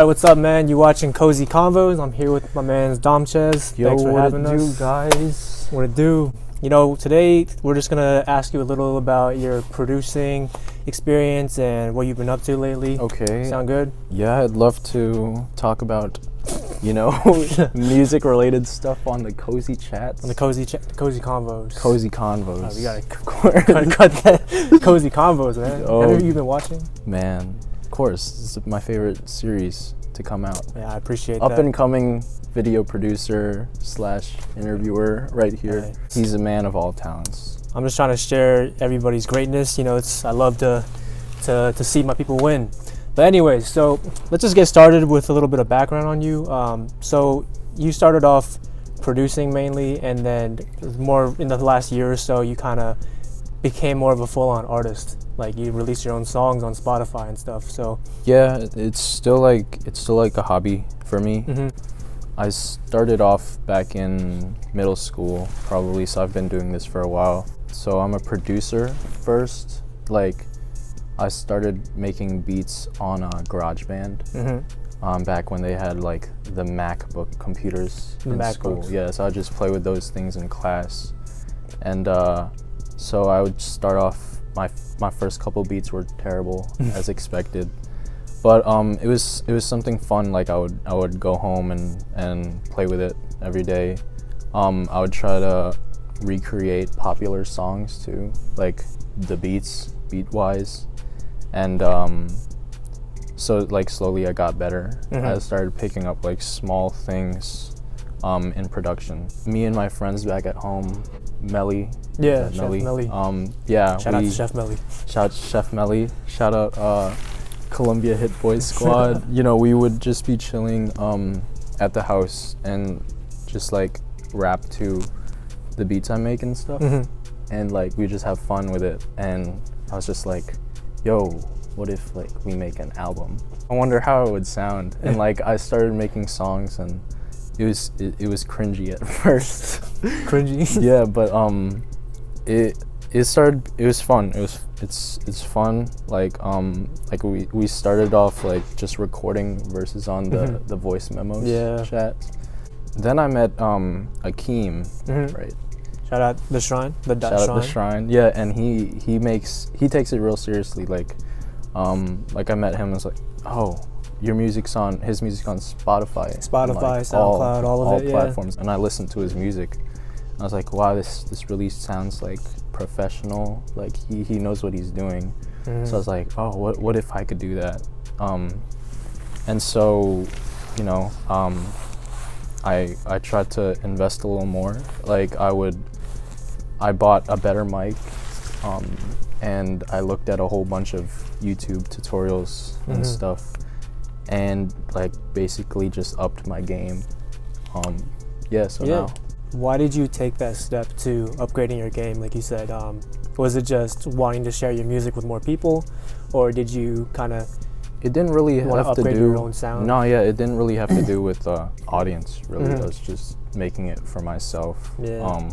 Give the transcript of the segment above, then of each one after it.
Hey, what's up, man? You watching Cozy Convos? I'm here with my man Domchez. Yo, thanks for having what it us. do, guys? What it do? You know, today we're just gonna ask you a little about your producing experience and what you've been up to lately. Okay. Sound good? Yeah, I'd love to talk about, music-related stuff on the Cozy Chats. On the Cozy Convos. Cozy Convos. Oh, we gotta cut that. Cozy Convos, man. Oh. Have you been watching? Man, of course, this is my favorite series to come out. Yeah, I appreciate Up that. and coming video producer / interviewer right here. Right. He's a man of all talents. I'm just trying to share everybody's greatness. You know, I love to see my people win. But anyways, so let's just get started with a little bit of background on you. So you started off producing mainly, and then more in the last year or so, you kind of became more of a full-on artist. Like you released your own songs on Spotify and stuff. So Yeah, it's still like a hobby for me. mm-hmm. I started off back in middle school, probably, so I've been doing this for a while. So I'm a producer first. Like, I started making beats on GarageBand back when they had like the MacBook computers in school. Yeah, so I just play with those things in class, and so I would start off. My first couple beats were terrible as expected. But it was something fun. Like I would go home and play with it every day. I would try to recreate popular songs too, like the beat wise, and so like slowly I got better. I started picking up like small things in production. Me and my friends back at home, Melly. Yeah, Chef Melly. Yeah. Shout out to Chef Melly. Shout out Chef Melly. Shout out. Columbia Hit Boys Squad. We would just be chilling at the house and just like rap to the beats I make and stuff, and like we just have fun with it. And I was just like, yo, what if like we make an album? I wonder how it would sound. And like I started making songs, and it was cringy at first. Cringy. Yeah, but it was fun. It's fun. Like we started off like just recording verses on the voice memos chat. Then I met Akeem, right? Shout out the Shrine, Shout out the Shrine. Yeah, and he takes it real seriously. Like I met him and was like, oh, his music's on Spotify, like, SoundCloud, all of it, platforms. And I listened to his music. I was like, wow, this really sounds like professional. Like he knows what he's doing. So I was like, oh, what if I could do that? And so, I tried to invest a little more. Like I bought a better mic, and I looked at a whole bunch of YouTube tutorials and stuff, and like basically just upped my game. Now. Why did you take that step to upgrading your game? Like you said, was it just wanting to share your music with more people, or did you kind of? It didn't really have to do your own sound. No, yeah, it didn't really have to do with audience. Really, I was just making it for myself. Yeah.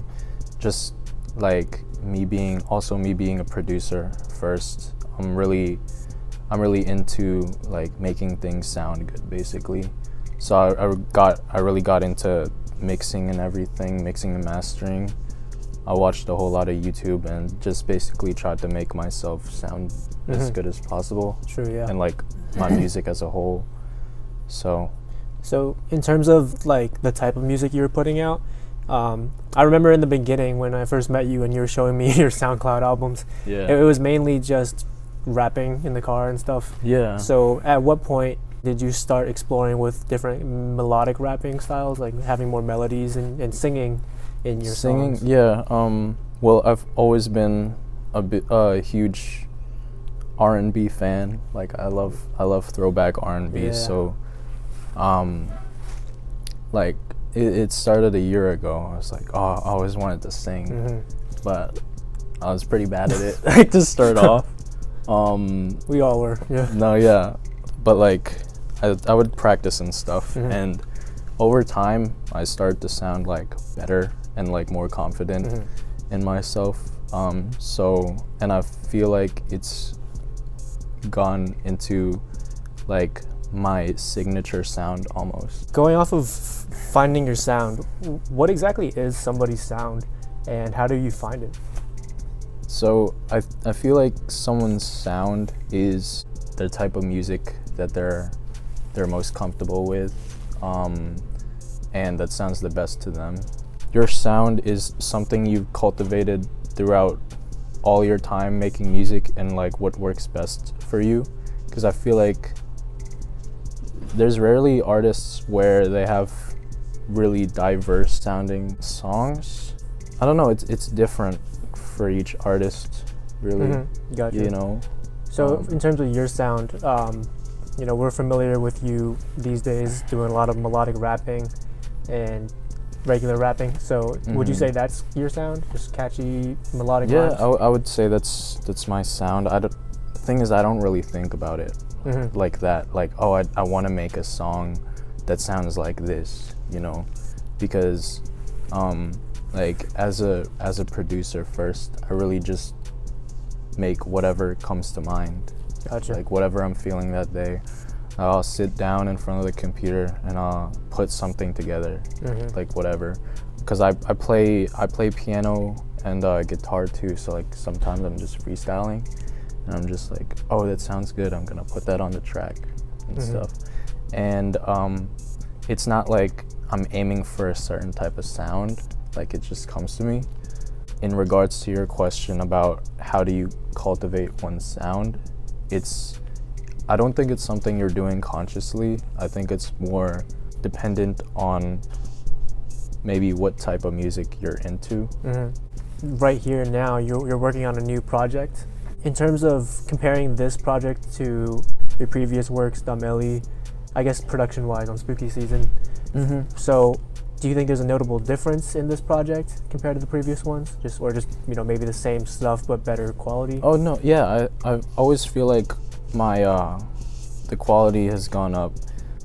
Just like me being a producer first. I'm really into like making things sound good, basically. So I really got into mixing and everything, mixing and mastering. I watched a whole lot of YouTube and just basically tried to make myself sound as good as possible. True, yeah. And like my music as a whole. So in terms of like the type of music you were putting out, I remember in the beginning when I first met you and you were showing me your SoundCloud albums. Yeah. It was mainly just rapping in the car and stuff. Yeah. So at what point did you start exploring with different melodic rapping styles, like having more melodies and singing in your songs? Yeah. Well, I've always been a huge R&B fan. Like I love throwback R&B. Yeah. So, like it started a year ago. I was like, oh, I always wanted to sing, but I was pretty bad at it like to start off. We all were. Yeah. No, yeah, but like I would practice and stuff, and over time I started to sound like better and like more confident in myself. And I feel like it's gone into like my signature sound almost. Going off of finding your sound, what exactly is somebody's sound, and how do you find it? So I feel like someone's sound is the type of music that they're most comfortable with, and that sounds the best to them. Your sound is something you've cultivated throughout all your time making music, and like what works best for you. Because I feel like there's rarely artists where they have really diverse sounding songs. I don't know, it's different for each artist, really. Gotcha. You know. So in terms of your sound, you know, we're familiar with you these days doing a lot of melodic rapping and regular rapping. So would you say that's your sound? Just catchy melodic Yeah, rhymes? I would say that's my sound. The thing is, I don't really think about it like that. Like, oh, I want to make a song that sounds like this, you know, because like as a producer first, I really just make whatever comes to mind. Gotcha. Like whatever I'm feeling that day, I'll sit down in front of the computer and I'll put something together, like whatever. Because I play piano and guitar too, so like sometimes I'm just freestyling and I'm just like, oh, that sounds good, I'm gonna put that on the track and stuff. And it's not like I'm aiming for a certain type of sound, like it just comes to me. In regards to your question about how do you cultivate one's sound, I don't think it's something you're doing consciously. I think it's more dependent on maybe what type of music you're into. Right here now, you're working on a new project. In terms of comparing this project to your previous works, Domeli, I guess production-wise on Spooky Season. So do you think there's a notable difference in this project compared to the previous ones? Just you know, maybe the same stuff but better quality? Oh no, yeah, I always feel like my the quality has gone up.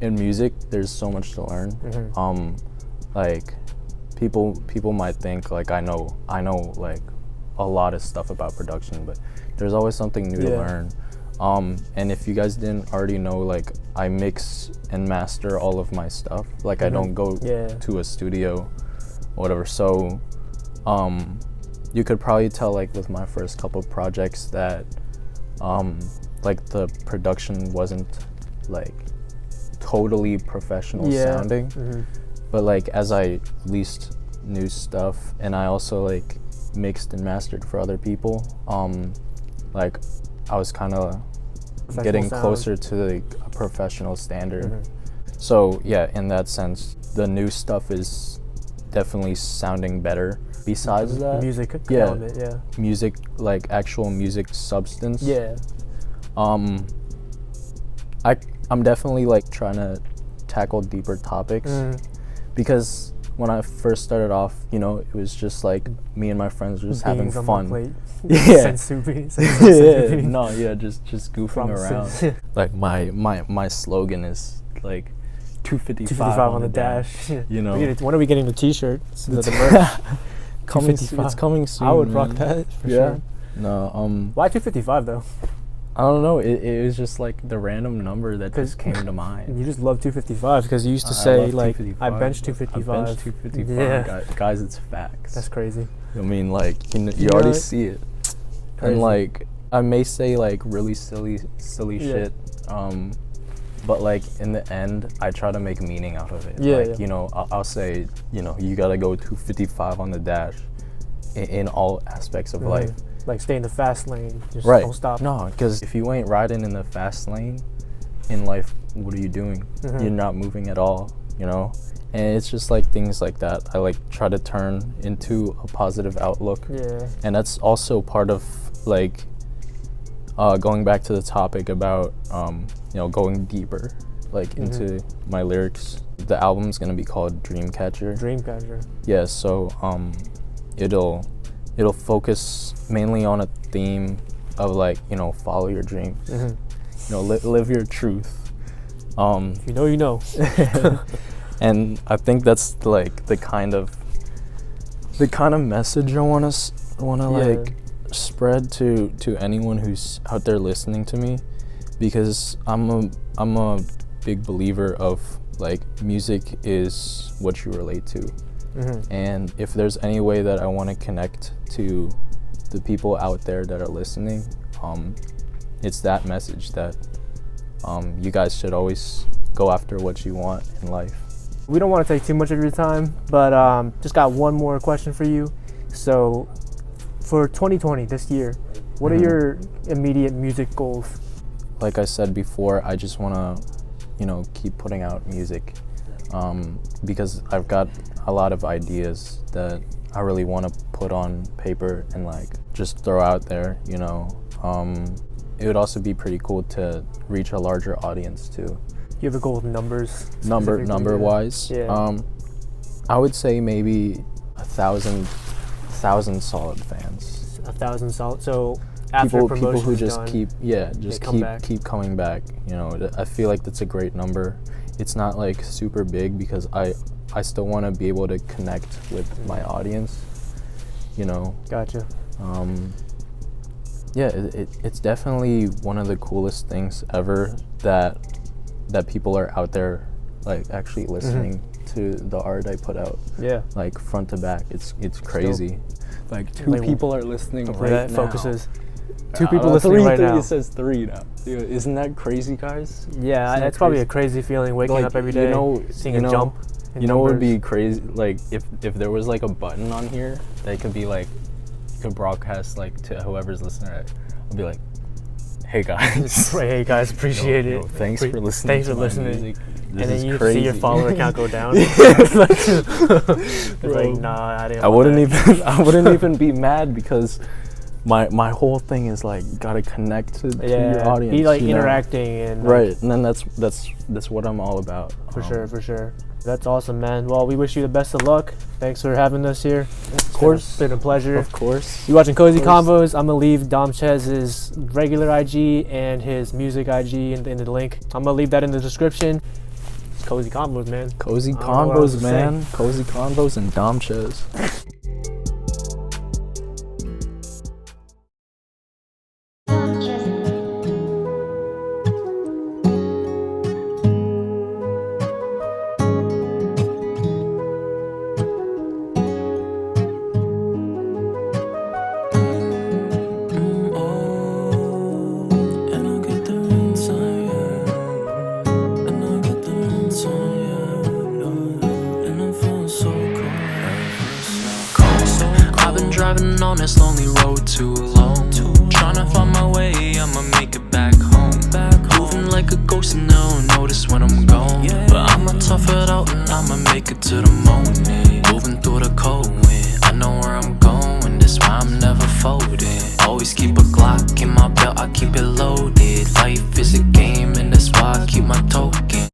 In music, there's so much to learn. Like people might think like I know like a lot of stuff about production, but there's always something new to learn. And if you guys didn't already know, like I mix and master all of my stuff. Like I don't go to a studio or whatever. So you could probably tell like with my first couple projects that like the production wasn't like totally professional sounding. But like as I released new stuff and I also like mixed and mastered for other people, like I was kind of getting closer to like a professional standard. So yeah, in that sense, the new stuff is definitely sounding better. Besides that, music element, music, like actual music substance. I'm definitely like trying to tackle deeper topics because when I first started off, you know, it was just like me and my friends were just having fun. Just goofing around. Like my slogan is like 255 on the dash. You know, when are we getting the T-shirt? The merch. It's coming soon. I would rock that for sure. No, why 255 though? I don't know. It was just like the random number that just came to mind. You just love 255 because you used to say like I bench 255. I bench 255. Yeah. Guys, it's facts. That's crazy. I mean, like you already see it. Crazy. And like I may say like really silly shit. But like in the end, I try to make meaning out of it. You know, I'll say, you know, you gotta go 255 on the dash in all aspects of life. Like stay in the fast lane, just don't stop. No, because if you ain't riding in the fast lane in life, what are you doing? You're not moving at all, you know? And it's just like things like that I like try to turn into a positive outlook. And that's also part of like going back to the topic about you know, going deeper like into my lyrics. The album's gonna be called Dreamcatcher. Yeah, so it'll focus mainly on a theme of like, you know, follow your dreams. You know, live your truth. If you know, you know. And I think that's like the kind of message I want to like spread to anyone who's out there listening to me, because I'm a big believer of like music is what you relate to. And if there's any way that I want to connect to the people out there that are listening, it's that message that you guys should always go after what you want in life. We don't want to take too much of your time, but just got one more question for you. So for 2020, this year, what are your immediate music goals? Like I said before, I just want to, keep putting out music because I've got a lot of ideas that I really want to put on paper and like just throw out there, It would also be pretty cool to reach a larger audience too. You have a goal with numbers? Number wise? Yeah. I would say maybe 1,000 solid fans. 1,000 solid. So after people who just done, keep coming back. I feel like that's a great number. It's not like super big because I still want to be able to connect with my audience. Gotcha. Yeah, it's definitely one of the coolest things ever that people are out there like actually listening to the art I put out. Yeah. Like front to back. It's crazy. Like two people are listening right that now. Focuses. Two people listening right now. It says 3 now. Dude, isn't that crazy, guys? Yeah, that's probably a crazy feeling waking up every day, seeing a jump. What would be crazy? Like if there was like a button on here that could be like, you could broadcast like to whoever's listening. I'll be like, hey guys. Hey guys, appreciate it. Thanks for listening. Thanks for listening. Music. And then you crazy. see your follower count go down. Nah, I didn't. I wouldn't even be mad because my whole thing is like you gotta connect to your audience. Be like interacting and right, and then that's what I'm all about. For sure. That's awesome, man. Well, we wish you the best of luck. Thanks for having us here. Of course. It's been a pleasure. Of course. You're watching Cozy Convos. I'm going to leave Domchez's regular IG and his music IG in the link. I'm going to leave that in the description. It's Cozy Convos, man. Cozy Convos, man. Cozy Convos and Domchez. Driving on this lonely road too long, tryna find my way, I'ma make it back home. Moving like a ghost and I don't notice when I'm gone, but I'ma tough it out and I'ma make it to the morning. Moving through the cold wind, I know where I'm going, that's why I'm never folding. Always keep a Glock in my belt, I keep it